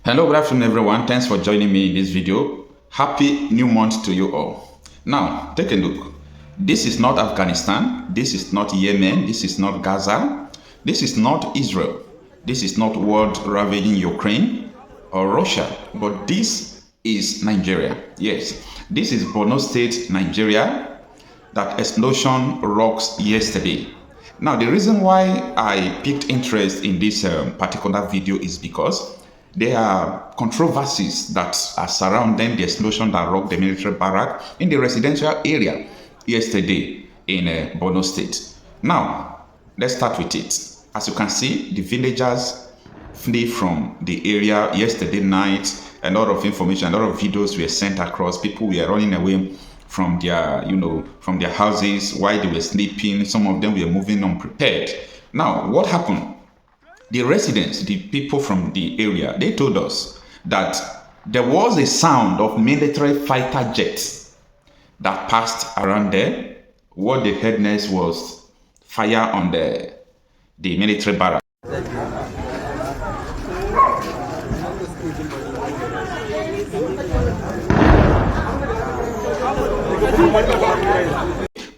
Hello, good afternoon everyone. Thanks for joining me in this video. Happy new month to you all. Now, take a look. This is not Afghanistan. This is not Yemen. This is not Gaza. This is not Israel. This is not world ravaging Ukraine or Russia. But this is Nigeria. Yes, this is Borno State, Nigeria. That explosion rocks yesterday. Now, the reason why I picked interest in this particular video is because there are controversies that are surrounding the explosion that rocked the military barrack in the residential area yesterday in Borno State. Now, let's start with it. As you can see, the villagers flee from the area yesterday night. A lot of information, a lot of videos were sent across. People were running away from their, from their houses while they were sleeping. Some of them were moving unprepared. Now, what happened? The residents, the people from the area, they told us that there was a sound of military fighter jets that passed around there. What they heard next was fire on the military barrack.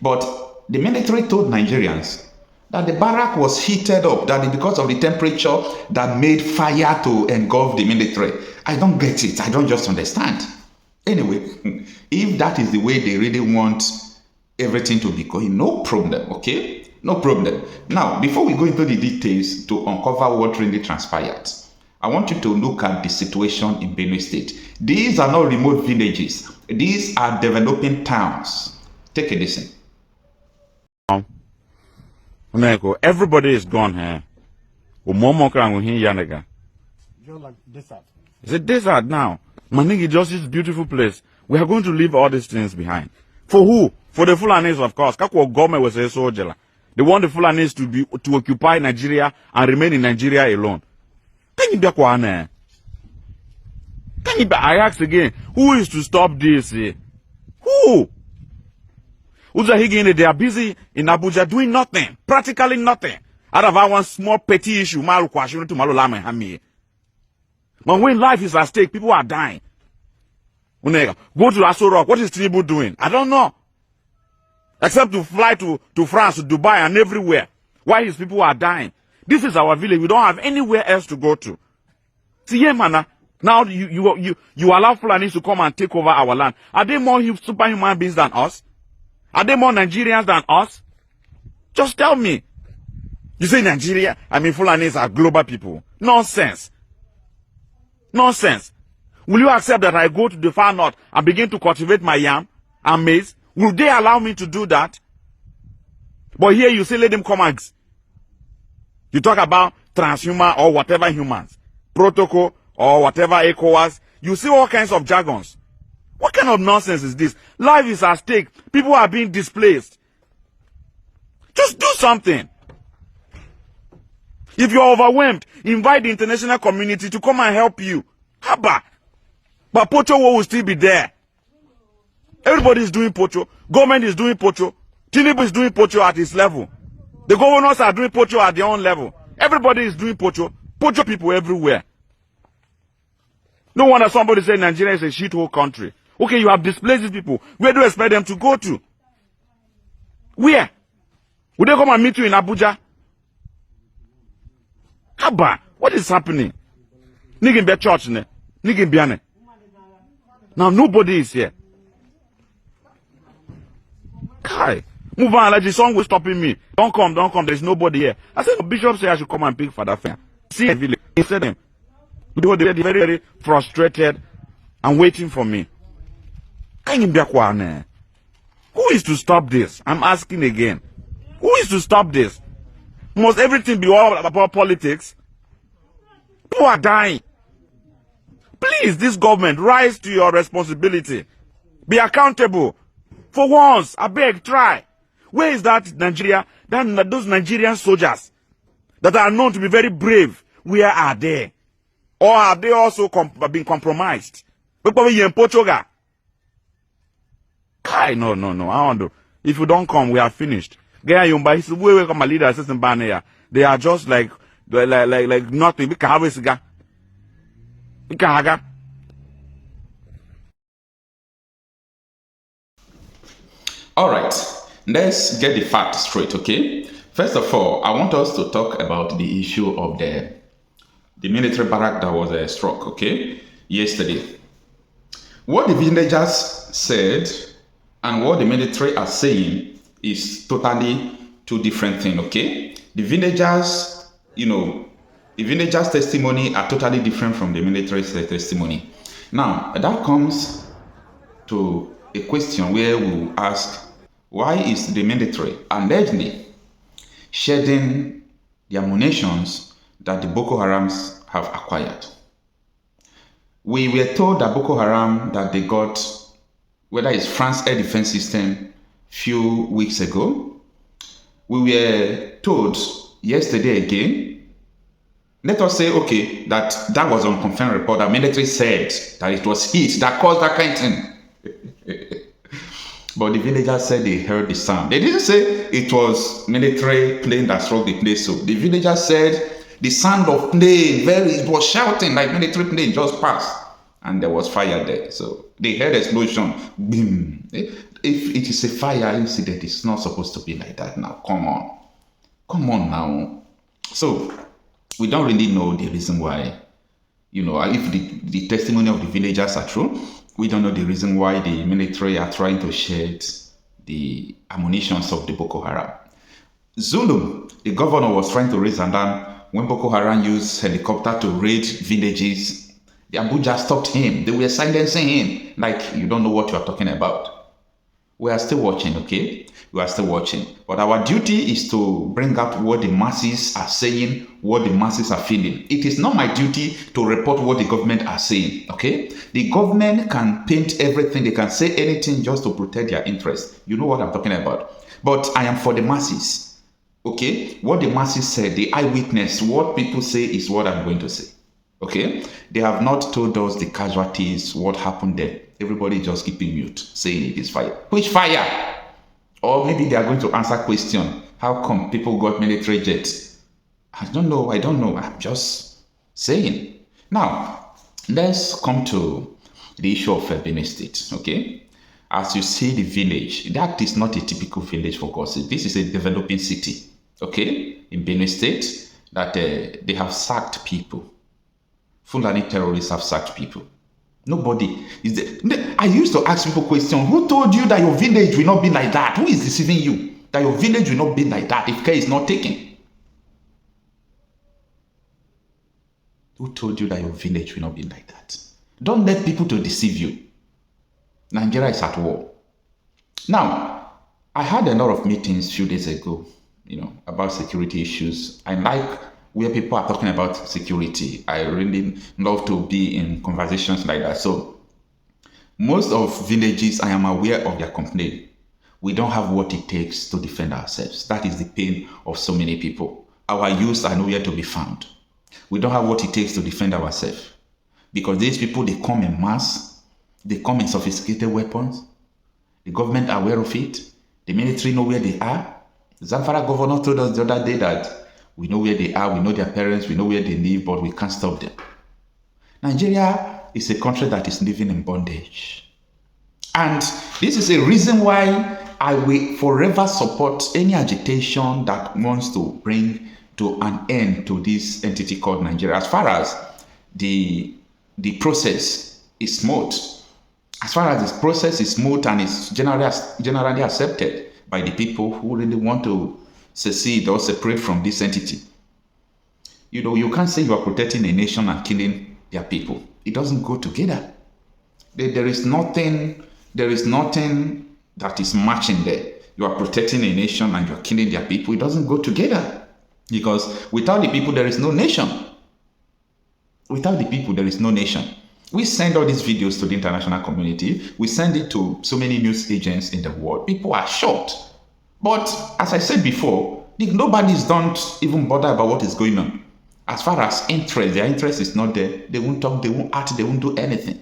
But the military told Nigerians that the barrack was heated up, that because of the temperature that made fire to engulf the military. I don't get it. I don't just understand. Anyway, if that is the way they really want everything to be going, no problem, okay? No problem. Now, before we go into the details to uncover what really transpired, I want you to look at the situation in Benue State. These are not remote villages. These are developing towns. Take a listen. Everybody is gone here. Just like desert. It's a desert now. Manigi just this beautiful place. We are going to leave all these things behind. For who? For the Fulanis, of course. Kako government was a soldier. They want the Fulanis to occupy Nigeria and remain in Nigeria alone. Can you be Can you be? I ask again, who is to stop this? Who? They are busy in Abuja doing nothing, practically nothing. Out of our one small petty issue, but when life is at stake, people are dying. Go to Aso Rock. What is Tinubu doing? I don't know. Except to fly to France, to Dubai, and everywhere. Why his people are dying? This is our village. We don't have anywhere else to go to. See, yeah, man. Now you allow Fulanis to come and take over our land. Are they more superhuman beings than us? Are they more Nigerians than us? Just tell me. You say Nigeria, Fulanis are global people. Nonsense. Nonsense. Will you accept that I go to the far north and begin to cultivate my yam and maize? Will they allow me to do that? But here you say let them come and... You talk about transhuman or whatever humans. Protocol or whatever ECOWAS. You see all kinds of jargons. What kind of nonsense is this? Life is at stake. People are being displaced. Just do something. If you're overwhelmed, invite the international community to come and help you. Haba. But Pocho will still be there. Everybody is doing Pocho. Government is doing Pocho. Tinubu is doing Pocho at his level. The governors are doing Pocho at their own level. Everybody is doing Pocho. Pocho people everywhere. No wonder somebody said Nigeria is a shithole country. Okay, you have displaced these people. Where do you expect them to go to? Where? Would they come and meet you in Abuja? Haba, what is happening? Nigga be church, ne? Nigga biane. Now nobody is here. Kai, move on, like the song was stopping me. Don't come, there's nobody here. I said, the bishop said I should come and pick Father Fair. See the village. He said them. They were very, very frustrated and waiting for me. Who is to stop this? I'm asking again. Who is to stop this? Must everything be all about politics? People are dying. Please, this government, rise to your responsibility. Be accountable. For once, I beg, try. Where is that Nigeria? Those Nigerian soldiers that are known to be very brave, where are they? Or have they also been compromised? Kai, no. I want to. If you don't come, we are finished. They are just like nothing. Gaga. All right, let's get the facts straight, okay? First of all, I want us to talk about the issue of the military barrack that was struck, okay, yesterday. What the villagers said and what the military are saying is totally two different things, okay? The villagers, the villagers' testimony are totally different from the military's testimony. Now, that comes to a question where we will ask, why is the military allegedly shedding the ammunitions that the Boko Harams have acquired? We were told that Boko Haram, that they got, whether it's France air defense system few weeks ago. We were told yesterday again, let us say, okay, that was on confirmed report, that military said that it was heat that caused that kind of thing. But the villagers said they heard the sound. They didn't say it was military plane that struck the place. So the villagers said the sound of plane, it was shouting like military plane just passed. And there was fire there. So they heard explosion. Boom. If it is a fire incident, it's not supposed to be like that now. Come on. Come on now. So we don't really know the reason why, if the testimony of the villagers are true. We don't know the reason why the military are trying to shed the ammunitions of the Boko Haram. Zulu, the governor, was trying to raise and down when Boko Haram used helicopter to raid villages. The Abuja stopped him. They were silencing him like you don't know what you are talking about. We are still watching, okay? We are still watching. But our duty is to bring out what the masses are saying, what the masses are feeling. It is not my duty to report what the government are saying, okay? The government can paint everything. They can say anything just to protect their interests. You know what I'm talking about. But I am for the masses, okay? What the masses said, the eyewitness, what people say is what I'm going to say, okay? They have not told us the casualties, what happened there. Everybody just keeping mute, saying it is fire. Which fire? Or maybe they are going to answer question. How come people got military jets? I don't know. I'm just saying. Now, let's come to the issue of Benue State, okay? As you see the village, that is not a typical village for God's sake. This is a developing city, okay? In Benue State, that they have sacked people. Fulani terrorists have sacked people. Nobody is there. I used to ask people questions. Who told you that your village will not be like that? Who is deceiving you? That your village will not be like that if care is not taken? Who told you that your village will not be like that? Don't let people to deceive you. Nigeria is at war. Now, I had a lot of meetings a few days ago, about security issues. I like where people are talking about security. I really love to be in conversations like that. So most of villages, I am aware of their complaint. We don't have what it takes to defend ourselves. That is the pain of so many people. Our youths are nowhere to be found. We don't have what it takes to defend ourselves. Because these people, they come in mass. They come in sophisticated weapons. The government are aware of it. The military know where they are. The Zamfara governor told us the other day that we know where they are, we know their parents, we know where they live, but we can't stop them. Nigeria is a country that is living in bondage. And this is a reason why I will forever support any agitation that wants to bring to an end to this entity called Nigeria. As far as the process is smooth, as far as this process is smooth and is generally accepted by the people who really want to secede or separate from this entity. You can't say you are protecting a nation and killing their people. It doesn't go together. There is nothing that is matching there. You are protecting a nation and you are killing their people. It doesn't go together. Because without the people, there is no nation. Without the people, there is no nation. We send all these videos to the international community. We send it to so many news agents in the world. People are shocked. But as I said before, nobodies don't even bother about what is going on. As far as interest, their interest is not there. They won't talk, they won't act, they won't do anything.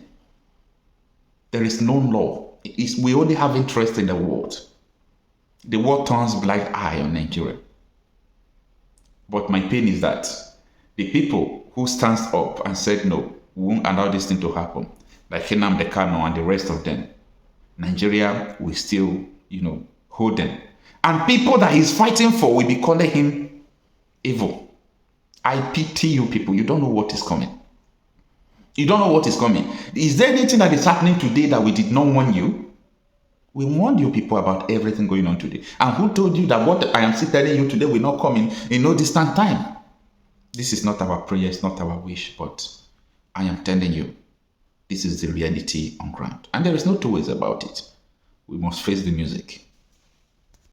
There is no law. We only have interest in the world. The world turns blind eye on Nigeria. But my pain is that the people who stands up and said, no, we won't allow this thing to happen. Like Nnamdi Kanu and the rest of them. Nigeria will still, hold them. And people that he's fighting for will be calling him evil. I pity you people. You don't know what is coming. You don't know what is coming. Is there anything that is happening today that we did not warn you? We warned you people about everything going on today. And who told you that what I am still telling you today will not come in no distant time? This is not our prayer, it's not our wish, but I am telling you, this is the reality on ground. And there is no two ways about it. We must face the music.